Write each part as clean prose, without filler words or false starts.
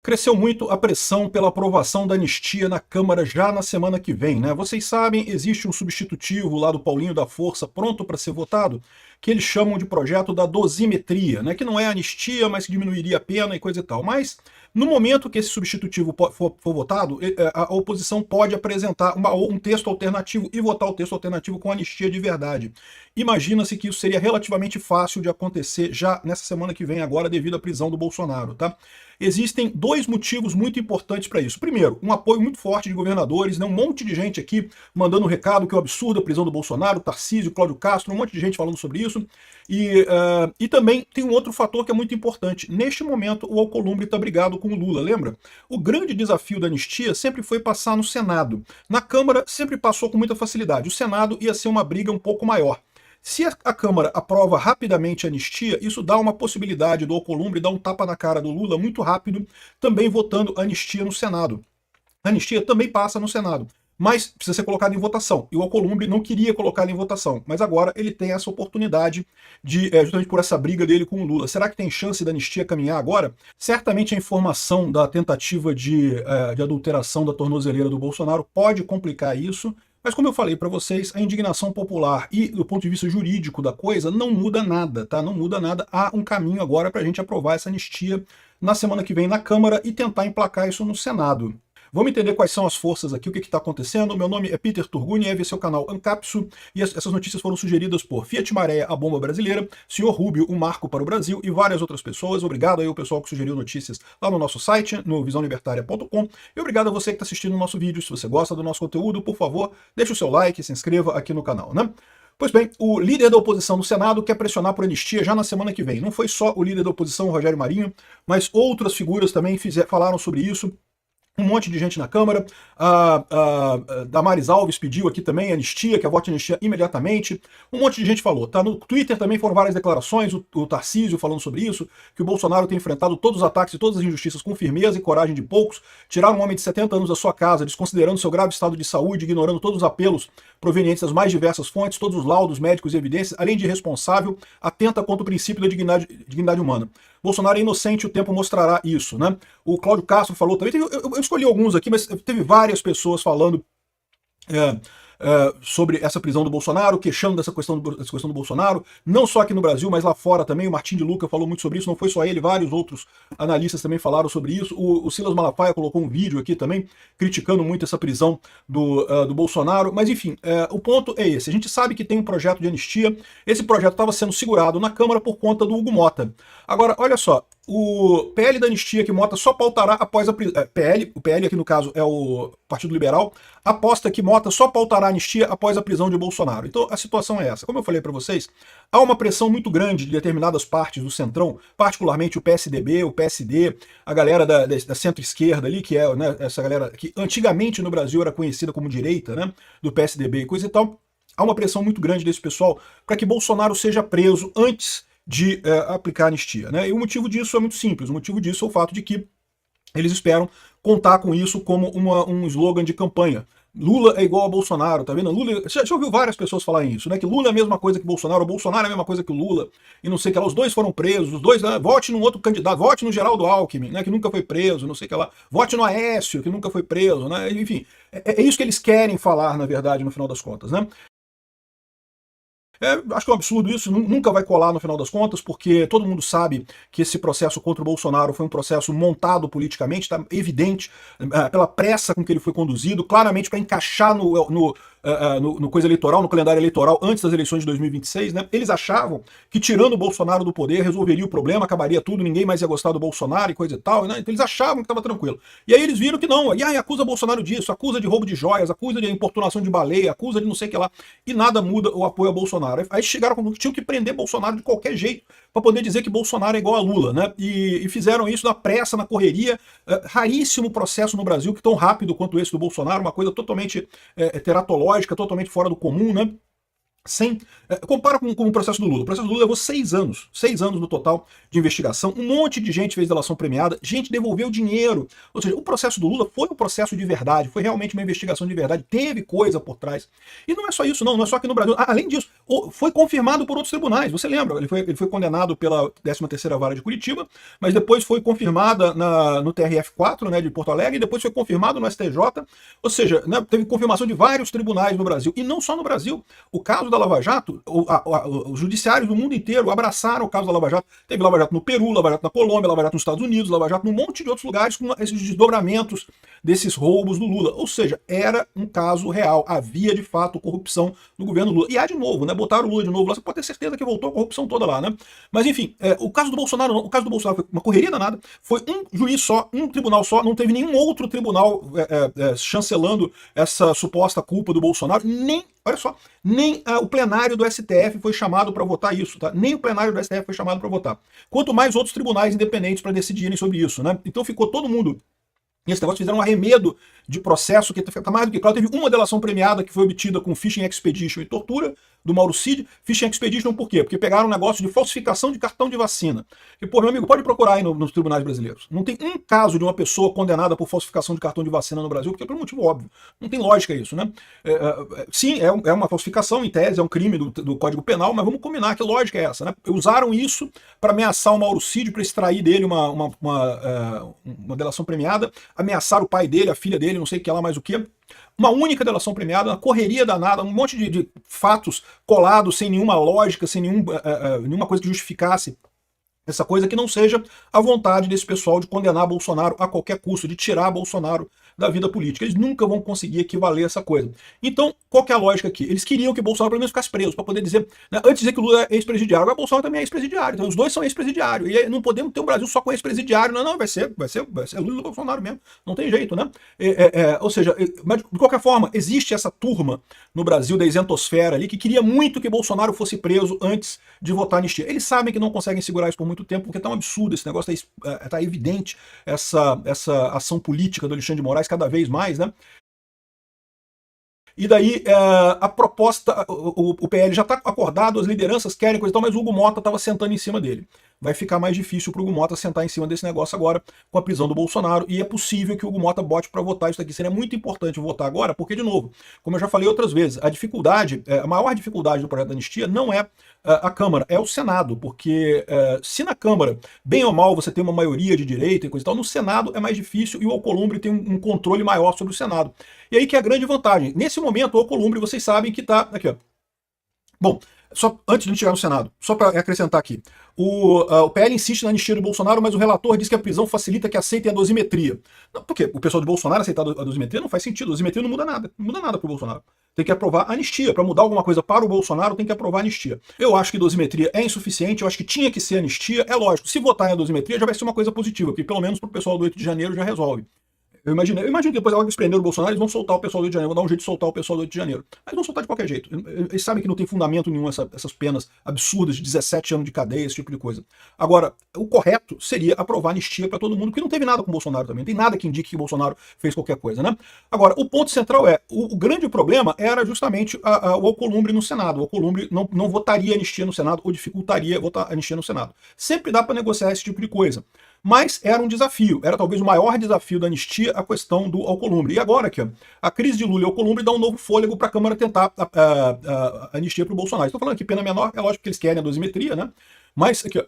Cresceu muito a pressão pela aprovação da anistia na Câmara já na semana que vem, né? Vocês sabem, existe um substitutivo lá do Paulinho da Força pronto para ser votado, que eles chamam de projeto da dosimetria, né? Que não é anistia, mas que diminuiria a pena e coisa e tal. Mas no momento que esse substitutivo for votado, a oposição pode apresentar um texto alternativo e votar o texto alternativo com anistia de verdade. Imagina-se que isso seria relativamente fácil de acontecer já nessa semana que vem agora, devido à prisão do Bolsonaro, tá? Existem dois motivos muito importantes para isso. Primeiro, um apoio muito forte de governadores, né? Um monte de gente aqui mandando um recado que é um absurdo a prisão do Bolsonaro, Tarcísio, Cláudio Castro, um monte de gente falando sobre isso. E também tem um outro fator que é muito importante. Neste momento, o Alcolumbre está brigado com o Lula, lembra? O grande desafio da anistia sempre foi passar no Senado. Na Câmara sempre passou com muita facilidade. O Senado ia ser uma briga um pouco maior. Se a Câmara aprova rapidamente a anistia, isso dá uma possibilidade do Alcolumbre dar um tapa na cara do Lula muito rápido, também votando anistia no Senado. A anistia também passa no Senado, mas precisa ser colocada em votação. E o Alcolumbre não queria colocá-la em votação, mas agora ele tem essa oportunidade de, justamente por essa briga dele com o Lula. Será que tem chance da anistia caminhar agora? Certamente a informação da tentativa de adulteração da tornozeleira do Bolsonaro pode complicar isso, mas como eu falei para vocês, a indignação popular e do ponto de vista jurídico da coisa não muda nada, tá? Não muda nada. Há um caminho agora para a gente aprovar essa anistia na semana que vem na Câmara e tentar emplacar isso no Senado. Vamos entender quais são as forças aqui, o que está acontecendo. Meu nome é Peter Turguniev, esse é o canal Ancapsu, e essas notícias foram sugeridas por Fiat Maré, a bomba brasileira, Sr. Rubio, um marco para o Brasil, e várias outras pessoas. Obrigado aí ao pessoal que sugeriu notícias lá no nosso site, no visãolibertaria.com, e obrigado a você que está assistindo o nosso vídeo. Se você gosta do nosso conteúdo, por favor, deixe o seu like e se inscreva aqui no canal, né? Pois bem, o líder da oposição no Senado quer pressionar por anistia já na semana que vem. Não foi só o líder da oposição, o Rogério Marinho, mas outras figuras também falaram sobre isso. Um monte de gente na Câmara. A Damares Alves pediu aqui também anistia, que a vote anistia imediatamente. Um monte de gente falou. Tá no Twitter também foram várias declarações, o Tarcísio falando sobre isso, que o Bolsonaro tem enfrentado todos os ataques e todas as injustiças com firmeza e coragem de poucos, tiraram um homem de 70 anos da sua casa, desconsiderando seu grave estado de saúde, ignorando todos os apelos provenientes das mais diversas fontes, todos os laudos médicos e evidências, além de irresponsável, atenta contra o princípio da dignidade humana. Bolsonaro é inocente, o tempo mostrará isso, né? O Cláudio Castro falou também, eu escolhi alguns aqui, mas teve várias pessoas falando sobre essa prisão do Bolsonaro, queixando dessa questão do Bolsonaro, não só aqui no Brasil, mas lá fora também. O Martim de Luca falou muito sobre isso, não foi só ele, vários outros analistas também falaram sobre isso. O Silas Malafaia colocou um vídeo aqui também, criticando muito essa prisão do Bolsonaro, mas enfim, o ponto é esse. A gente sabe que tem um projeto de anistia, esse projeto estava sendo segurado na Câmara por conta do Hugo Mota. Agora, olha só, o PL da anistia que Mota só pautará após a prisão. O PL aqui no caso é o Partido Liberal, aposta que Mota só pautará a anistia após a prisão de Bolsonaro. Então a situação é essa. Como eu falei para vocês, há uma pressão muito grande de determinadas partes do Centrão, particularmente o PSDB, o PSD, a galera da centro-esquerda ali, que é, né, essa galera que antigamente no Brasil era conhecida como direita, né, do PSDB e coisa e tal. Há uma pressão muito grande desse pessoal para que Bolsonaro seja preso antes de aplicar a anistia, né? E o motivo disso é muito simples. O motivo disso é o fato de que eles esperam contar com isso como um slogan de campanha. Lula é igual a Bolsonaro, tá vendo? Lula, você já ouviu várias pessoas falarem isso, né? Que Lula é a mesma coisa que Bolsonaro, o Bolsonaro é a mesma coisa que o Lula, e não sei o que lá, os dois foram presos, os dois, né? Vote num outro candidato, vote no Geraldo Alckmin, né? Que nunca foi preso, não sei o que lá, vote no Aécio, que nunca foi preso, né? Enfim, é isso que eles querem falar, na verdade, no final das contas, né? Acho que é um absurdo isso, nunca vai colar no final das contas, porque todo mundo sabe que esse processo contra o Bolsonaro foi um processo montado politicamente, está evidente, pela pressa com que ele foi conduzido, claramente para encaixar no coisa eleitoral, no calendário eleitoral antes das eleições de 2026, né? Eles achavam que tirando o Bolsonaro do poder resolveria o problema, acabaria tudo, ninguém mais ia gostar do Bolsonaro e coisa e tal, né? Então eles achavam que estava tranquilo. E aí eles viram que não, e aí acusa Bolsonaro disso, acusa de roubo de joias, acusa de importunação de baleia, acusa de não sei o que lá, e nada muda o apoio a Bolsonaro. Aí chegaram com que tinham que prender Bolsonaro de qualquer jeito para poder dizer que Bolsonaro é igual a Lula, né? E fizeram isso na pressa, na correria, raríssimo processo no Brasil que tão rápido quanto esse do Bolsonaro, uma coisa totalmente teratológica, totalmente fora do comum, né? Compara com o processo do Lula. O processo do Lula levou 6 anos no total de investigação. Um monte de gente fez delação premiada, gente devolveu dinheiro. Ou seja, o processo do Lula foi um processo de verdade, foi realmente uma investigação de verdade, teve coisa por trás. E não é só isso, não é só aqui no Brasil. Além disso, foi confirmado por outros tribunais. Você lembra? Ele foi condenado pela 13ª Vara de Curitiba, mas depois foi confirmada no TRF4, né, de Porto Alegre, e depois foi confirmado no STJ. Ou seja, né, teve confirmação de vários tribunais no Brasil. E não só no Brasil. O caso da Lava Jato, os judiciários do mundo inteiro abraçaram o caso da Lava Jato. Teve Lava Jato no Peru, Lava Jato na Colômbia, Lava Jato nos Estados Unidos, Lava Jato num monte de outros lugares com esses desdobramentos desses roubos do Lula. Ou seja, era um caso real. Havia, de fato, corrupção no governo Lula. E há de novo, né? Botaram o Lula de novo lá, você pode ter certeza que voltou a corrupção toda lá, né? Mas enfim, o caso do Bolsonaro não. O caso do Bolsonaro foi uma correria danada. Foi um juiz só, um tribunal só, não teve nenhum outro tribunal chancelando essa suposta culpa do Bolsonaro, nem, olha só, nem o plenário do STF foi chamado para votar isso, tá? Nem o plenário do STF foi chamado para votar. Quanto mais outros tribunais independentes para decidirem sobre isso, né? Então ficou todo mundo. E esse negócio fizeram um arremedo de processo que está mais do que claro. Teve uma delação premiada que foi obtida com Fishing Expedition e tortura, do Mauro Cid. Fishing Expedition por quê? Porque pegaram um negócio de falsificação de cartão de vacina. E, pô, meu amigo, pode procurar aí nos tribunais brasileiros. Não tem um caso de uma pessoa condenada por falsificação de cartão de vacina no Brasil, porque é por um motivo óbvio. Não tem lógica isso, né? Sim, é uma falsificação, em tese, é um crime do Código Penal, mas vamos combinar que lógica é essa, né? Usaram isso para ameaçar o Mauro Cid, para extrair dele uma delação premiada, ameaçar o pai dele, a filha dele, não sei o que lá mais o que. Uma única delação premiada, uma correria danada, um monte de fatos colados sem nenhuma lógica, sem nenhuma coisa que justificasse essa coisa que não seja a vontade desse pessoal de condenar Bolsonaro a qualquer custo, de tirar Bolsonaro da vida política. Eles nunca vão conseguir equivaler essa coisa. Então, qual que é a lógica aqui? Eles queriam que Bolsonaro pelo menos ficasse preso, para poder dizer, né, antes de dizer que o Lula é ex-presidiário, agora Bolsonaro também é ex-presidiário. Então os dois são ex-presidiários. E não podemos ter um Brasil só com ex-presidiário. Não, vai ser Lula e Bolsonaro mesmo. Não tem jeito, né? Ou seja, mas de qualquer forma, existe essa turma no Brasil da isentosfera ali que queria muito que Bolsonaro fosse preso antes de votar anistia. Eles sabem que não conseguem segurar isso por muito tempo, porque tá um absurdo esse negócio, tá evidente essa ação política do Alexandre de Moraes cada vez mais, né? E daí a proposta, o PL já está acordado, as lideranças querem coisa e tal, mas o Hugo Mota estava sentando em cima dele. Vai ficar mais difícil para o Hugo Mota sentar em cima desse negócio agora com a prisão do Bolsonaro, e é possível que o Hugo Mota bote para votar isso aqui. Seria muito importante votar agora, porque, de novo, como eu já falei outras vezes, a maior dificuldade do projeto da anistia não é a Câmara, é o Senado, porque se na Câmara, bem ou mal, você tem uma maioria de direita e coisa e tal, no Senado é mais difícil e o Alcolumbre tem um controle maior sobre o Senado. E aí que é a grande vantagem. Nesse momento, o Alcolumbre, vocês sabem que está aqui, ó. Bom, só antes de chegar no Senado, só para acrescentar aqui, o PL insiste na anistia do Bolsonaro, mas o relator diz que a prisão facilita que aceitem a dosimetria. Não, porque o pessoal do Bolsonaro aceitar a dosimetria não faz sentido, a dosimetria não muda nada para o Bolsonaro. Tem que aprovar a anistia. Para mudar alguma coisa para o Bolsonaro, tem que aprovar a anistia. Eu acho que dosimetria é insuficiente, eu acho que tinha que ser anistia. É lógico, se votar em dosimetria já vai ser uma coisa positiva, porque pelo menos para o pessoal do 8 de janeiro já resolve. Eu imagino que depois que eles prenderam o Bolsonaro, eles vão soltar o pessoal do Rio de Janeiro, vão dar um jeito de soltar o pessoal do Rio de Janeiro. Mas vão soltar de qualquer jeito. Eles sabem que não tem fundamento nenhum essas penas absurdas de 17 anos de cadeia, esse tipo de coisa. Agora, o correto seria aprovar anistia para todo mundo, porque não teve nada com o Bolsonaro também. Não tem nada que indique que o Bolsonaro fez qualquer coisa, né? Agora, o ponto central o grande problema era justamente o Alcolumbre no Senado. O Alcolumbre não votaria anistia no Senado ou dificultaria votar anistia no Senado. Sempre dá para negociar esse tipo de coisa. Mas era um desafio, era talvez o maior desafio da anistia a questão do Alcolumbre. E agora aqui, a crise de Lula e Alcolumbre dá um novo fôlego para a Câmara tentar a anistia para o Bolsonaro. Estou falando aqui pena menor, é lógico que eles querem a dosimetria, né? Mas aqui,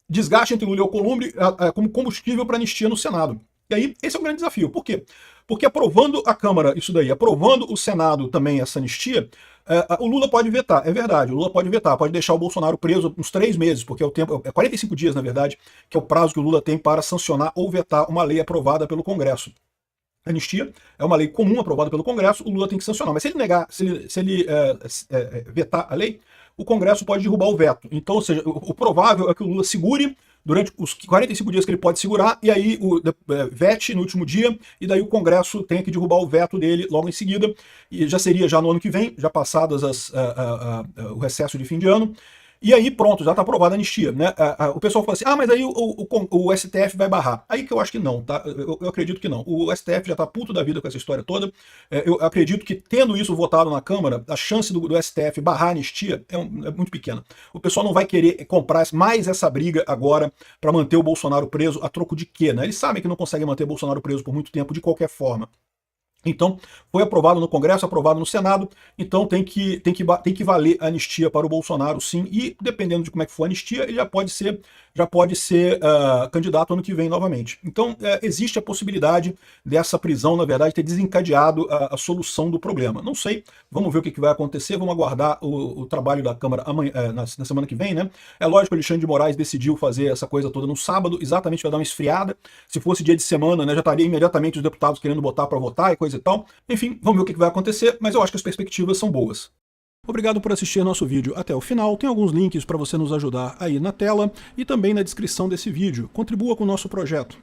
desgaste entre Lula e Alcolumbre como combustível para anistia no Senado. E aí, esse é o grande desafio. Por quê? Porque aprovando a Câmara isso daí, aprovando o Senado também essa anistia, o Lula pode vetar, é verdade, o Lula pode vetar, pode deixar o Bolsonaro preso uns 3 meses, porque é 45 dias, na verdade, que é o prazo que o Lula tem para sancionar ou vetar uma lei aprovada pelo Congresso. A anistia é uma lei comum aprovada pelo Congresso, o Lula tem que sancionar. Mas se ele negar, se ele vetar a lei, o Congresso pode derrubar o veto. Então, ou seja, o provável é que o Lula segure durante os 45 dias que ele pode segurar, e aí vete no último dia, e daí o Congresso tem que derrubar o veto dele logo em seguida, e já seria já no ano que vem, já passadas o recesso de fim de ano. E aí, pronto, já está aprovada a anistia, né? O pessoal fala assim, mas aí o STF vai barrar. Aí que eu acho que não, tá? Eu acredito que não. O STF já está puto da vida com essa história toda. Eu acredito que, tendo isso votado na Câmara, a chance do STF barrar a anistia é muito pequena. O pessoal não vai querer comprar mais essa briga agora para manter o Bolsonaro preso a troco de quê, né? Eles sabem que não conseguem manter o Bolsonaro preso por muito tempo de qualquer forma. Então, foi aprovado no Congresso, aprovado no Senado, então tem que valer a anistia para o Bolsonaro, sim, e dependendo de como é que for a anistia, ele já pode ser candidato ano que vem novamente. Então, existe a possibilidade dessa prisão, na verdade, ter desencadeado a solução do problema. Não sei, vamos ver o que vai acontecer, vamos aguardar o trabalho da Câmara amanhã, na semana que vem, né? É lógico que o Alexandre de Moraes decidiu fazer essa coisa toda no sábado, exatamente para dar uma esfriada. Se fosse dia de semana, né, já estaria imediatamente os deputados querendo botar para votar e coisa e tal. Enfim, vamos ver o que vai acontecer, mas eu acho que as perspectivas são boas. Obrigado por assistir nosso vídeo até o final. Tem alguns links para você nos ajudar aí na tela e também na descrição desse vídeo. Contribua com o nosso projeto.